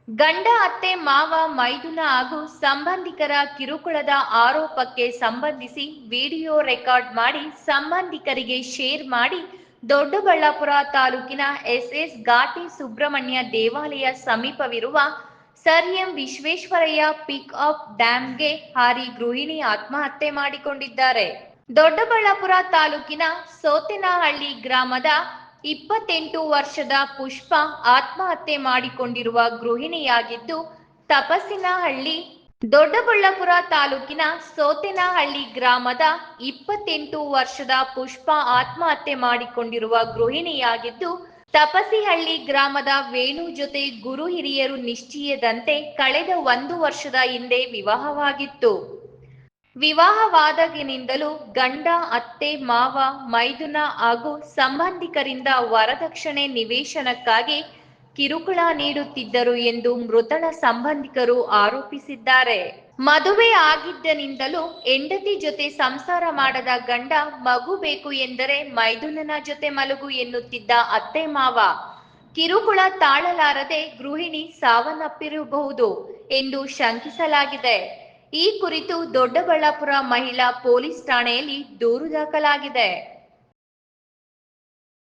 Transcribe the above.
ಗಂಡ ಅತ್ತೆ ಮಾವ ಮೈದುನ ಹಾಗೂ ಸಂಬಂಧಿಕರ ಕಿರುಕುಳದ ಆರೋಪಕ್ಕೆ ಸಂಬಂಧಿಸಿ ವಿಡಿಯೋ ರೆಕಾರ್ಡ್ ಮಾಡಿ ಸಂಬಂಧಿಕರಿಗೆ ಶೇರ್ ಮಾಡಿ ದೊಡ್ಡಬಳ್ಳಾಪುರ ತಾಲೂಕಿನ ಎಸ್ಎಸ್ ಘಾಟಿ ಸುಬ್ರಹ್ಮಣ್ಯ ದೇವಾಲಯ ಸಮೀಪವಿರುವ Sir M Visvesvaraya pick up ಡ್ಯಾಂಗೆ ಹಾರಿ ಗೃಹಿಣಿ ಆತ್ಮಹತ್ಯೆ ಮಾಡಿಕೊಂಡಿದ್ದಾರೆ. ದೊಡ್ಡಬಳ್ಳಾಪುರ ತಾಲೂಕಿನ ಸೋತೇನಹಳ್ಳಿ ಗ್ರಾಮದ 28 ವರ್ಷದ ಪುಷ್ಪ ಆತ್ಮಹತ್ಯೆ ಮಾಡಿಕೊಂಡಿರುವ ಗೃಹಿಣಿಯಾಗಿದ್ದು, ತಪಸಿನಹಳ್ಳಿ ದೊಡ್ಡಬಳ್ಳಾಪುರ ತಾಲೂಕಿನ ಸೋತೇನಹಳ್ಳಿ ಗ್ರಾಮದ 28 ವರ್ಷದ ಪುಷ್ಪ ಆತ್ಮಹತ್ಯೆ ಮಾಡಿಕೊಂಡಿರುವ ಗೃಹಿಣಿಯಾಗಿದ್ದು, ತಪಸಿಹಳ್ಳಿ ಗ್ರಾಮದ ವೇಣು ಜೊತೆ ಗುರು ಹಿರಿಯರು ನಿಶ್ಚಯದಂತೆ ಕಳೆದ 1 ವರ್ಷದ ಹಿಂದೆ ವಿವಾಹವಾಗಿತ್ತು. ವಿವಾಹವಾದಾಗಿನಿಂದಲೂ ಗಂಡ ಅತ್ತೆ ಮಾವ ಮೈದುನ ಹಾಗೂ ಸಂಬಂಧಿಕರಿಂದ ವರದಕ್ಷಿಣೆ ನಿವೇಶನಕ್ಕಾಗಿ ಕಿರುಕುಳ ನೀಡುತ್ತಿದ್ದರು ಎಂದು ಮೃತಳ ಸಂಬಂಧಿಕರು ಆರೋಪಿಸಿದ್ದಾರೆ. ಮದುವೆ ಆಗಿದ್ದನಿಂದಲೂ ಹೆಂಡತಿ ಜೊತೆ ಸಂಸಾರ ಮಾಡದ ಗಂಡ ಮಗು ಬೇಕು ಎಂದರೆ ಮೈದುನನ ಜೊತೆ ಮಲಗು ಎನ್ನುತ್ತಿದ್ದ ಅತ್ತೆ ಮಾವ ಕಿರುಕುಳ ತಾಳಲಾರದೆ ಗೃಹಿಣಿ ಸಾವನ್ನಪ್ಪಿರಬಹುದು ಎಂದು ಶಂಕಿಸಲಾಗಿದೆ. ಈ ಕುರಿತು ದೊಡ್ಡಬಳ್ಳಾಪುರ ಮಹಿಳಾ ಪೊಲೀಸ್ ಠಾಣೆಯಲ್ಲಿ ದೂರು ದಾಖಲಾಗಿದೆ.